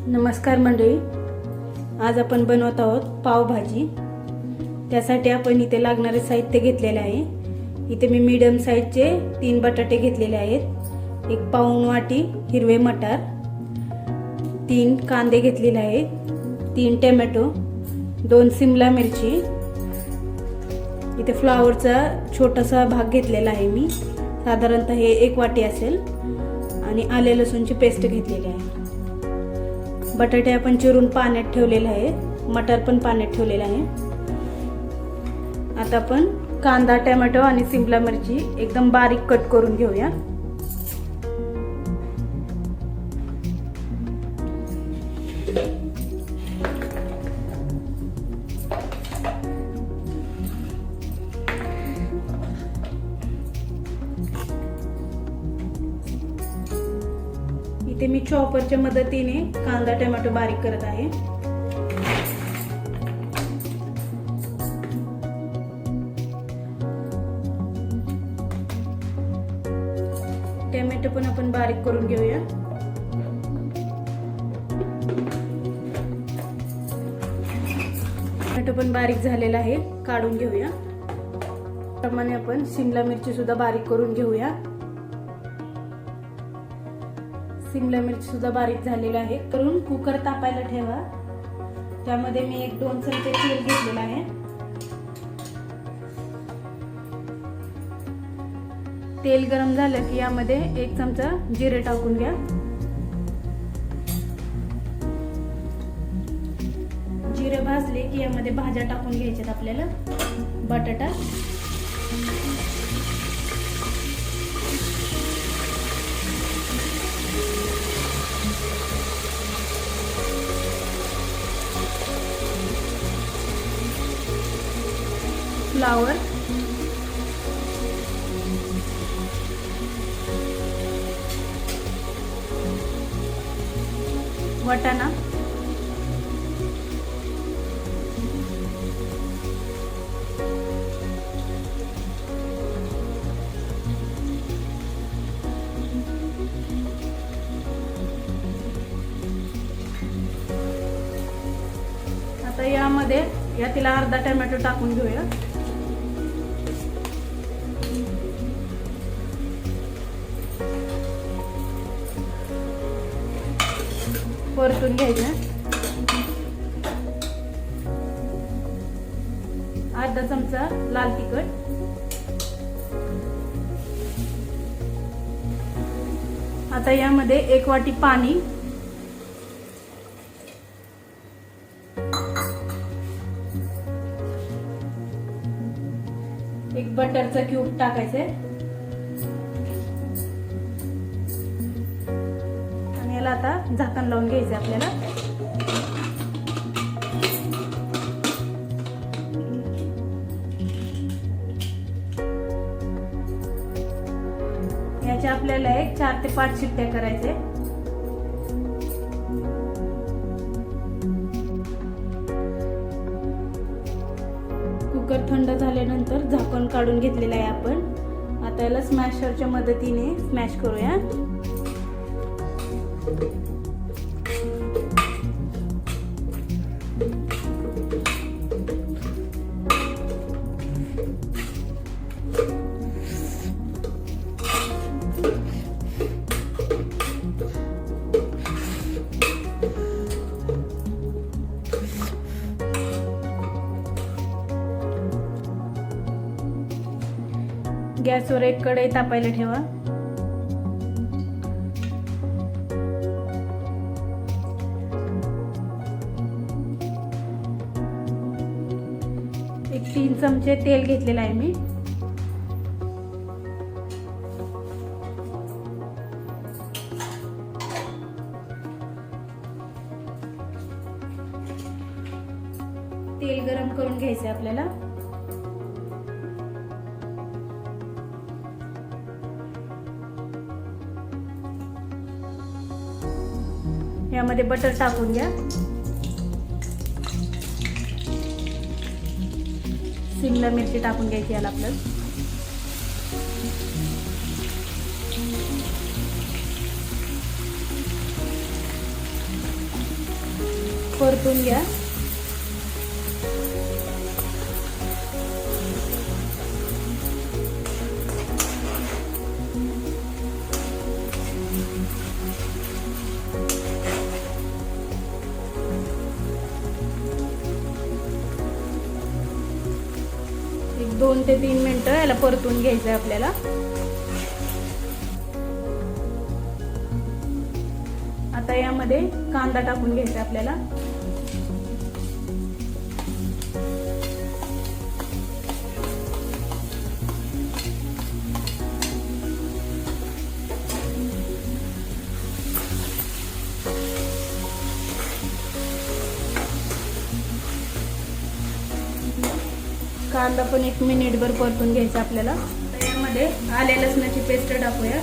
नमस्कार मंडळी, आज आपण बनवत आहोत पावभाजी। त्यासाठी आपण इथे लागणारे साहित्य घेतलेले आहे। इथे मी मीडियम साइजचे 3 बटाटे घेतलेले आहेत, 1 पाऊण वाटी हिरवे मटार, 3 कांदे घेतलेले आहेत, 3 टोमॅटो, 2 शिमला मिरची, इथे फ्लावरचा छोटासा भाग घेतलेला आहे मी, साधारणतः हे 1 वाटी असेल, आणि आले लसूणची पेस्ट घेतलेली आहे। बटाटे आपण चिरून पाण्यात ठेवलेले आहे, मटार पण पाण्यात ठेवलेले आहे। आता आपण कांदा, टोमॅटो आणि शिमला मिरची एकदम बारीक कट करून घेऊया। इथे मी चॉपरच्या मदतीने कांदा टोमॅटो बारीक करत आहे। टोमॅटो पण आपण बारीक करून घेऊया। टोमॅटो पण बारीक झालेला आहे, काढून घेऊया। त्याप्रमाणे आपण शिमला मिरची सुद्धा बारीक करून घेऊया। शिमला मिरची सुद्धा बारीक झालेला आहे। करून कुकर तापायला ठेवा। त्यामध्ये मी 1-2 चमचे तेल घेतलेला आहे। तेल गरम झालं की यामध्ये 1 चमचा जिरे टाकून घ्या। जिरे भाजले की यामध्ये भाज्या टाकून घ्यायच्यात आपल्याला। बटाटा, फ्लावर, वाटाणा, आता यातील अर्धा टोमॅटो टाकून घेऊया। परतून घ्यायचं। अर्धा चमचा लाल तिखट, आता यामध्ये 1 वाटी पाणी, एक बटरचा क्यूब टाकायचे, आणि याला आता झाकण लावून घ्यायचे आपल्याला। याच्या आपल्याला 4 ते 5 शिट्ट्या करायचे। कुकर थंड झाल्यानंतर झाकण काढून घेतलेलं आहे आपण। आता याला स्मॅशरच्या मदतीने स्मॅश करूया। गॅसवर एक कढई तापायला ठेवा। एक 3 चमचे तेल घेतलेलं आहे मी। तेल गरम करून घ्यायचे आपल्याला। यामध्ये बटर टाकून घ्या। शिमला मिरची टाकून घ्यायची याला आपल्याला। परतून घ्या. एक 2 ते 3 मिनिटं याला परतून घ्यायचं आहे आपल्याला. आता यामध्ये कांदा टाकून घ्यायचा आपल्याला. कांदा पण 1 मिनिटभर परतून घ्यायचा आपल्याला. तर यामध्ये आले लसणाची पेस्ट टाकूया.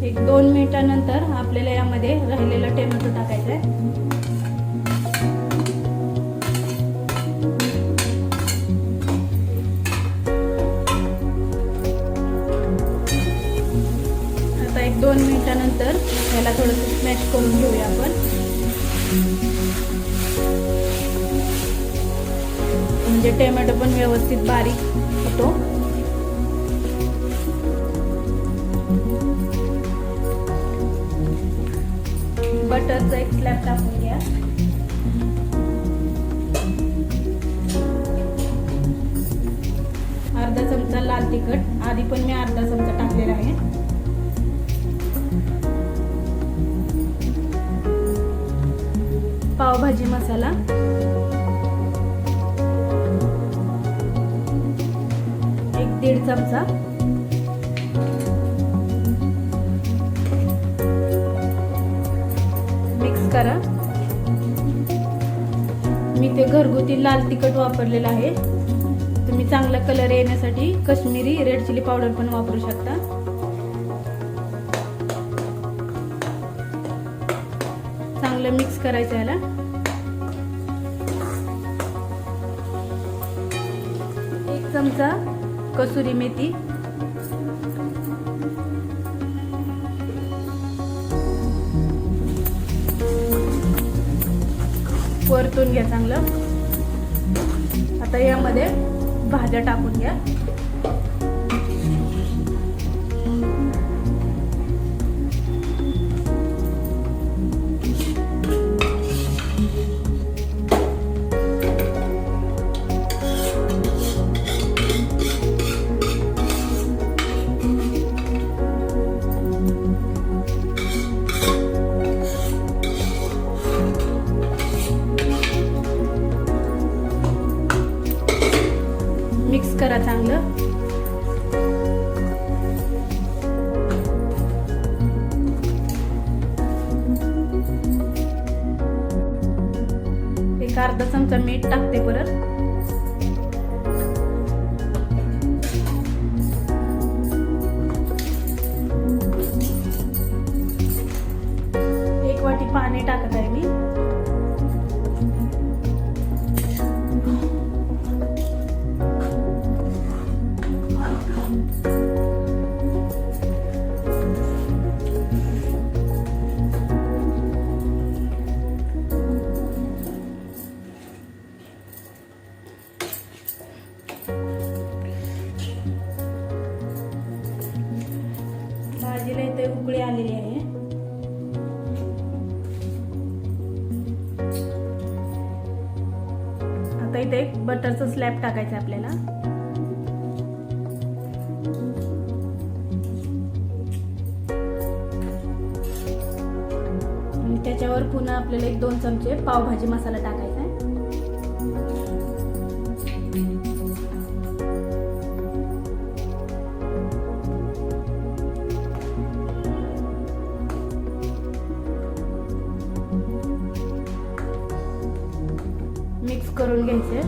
एक 2 मिनिटानंतर आपल्याला यामध्ये राहिलेला टोमॅटो टाकायचा आहे. आता एक 2 मिनिटानंतर याला थोडंसं स्मॅश करून घेऊया आपण. म्हणजे टोमॅटो पण व्यवस्थित बारीक होतो. बटरचा एक स्लॅब टाकून घ्या. अर्धा चमचा लाल तिखट, आधी पण मी अर्धा चमचा टाकलेला आहे. पावभाजी मसाला, एक 1.5 चमचा. मिक्स करा. मी ते घरगुती लाल तिखट वापरलेलं आहे. तुम्ही चांगला कलर येण्यासाठी काश्मीरी रेड चिली पावडर पण वापरू शकता. चांगलं मिक्स करायचं याला. एक चमचा कसुरी मेथी, परतून घ्या चांगलं. आता यामध्ये भाज्या टाकून घ्या. मिक्स करा चांगलं. एक अर्धा चमचा मीठ टाकते परत. एक वाटी पाणी टाकत आहे मी. भाजीला इथे उकळी आलेली आहे. आता इथे एक बटरचा स्लॅब टाकायचा आपल्याला. आणि त्याच्यावर पुन्हा आपल्याला एक 2 चमचे पावभाजी मसाला टाकायचा आहे. मिक्स करून घ्यायचे.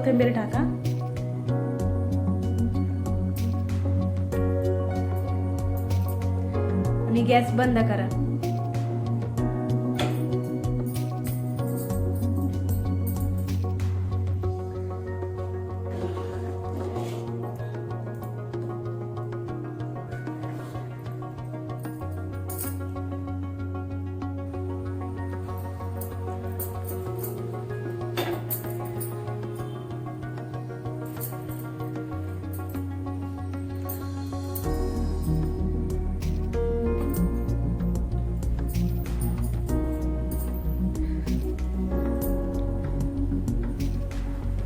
कोथिंबीर टाका. आणि गॅस बंद करा.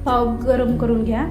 पाव गरम करून घ्या.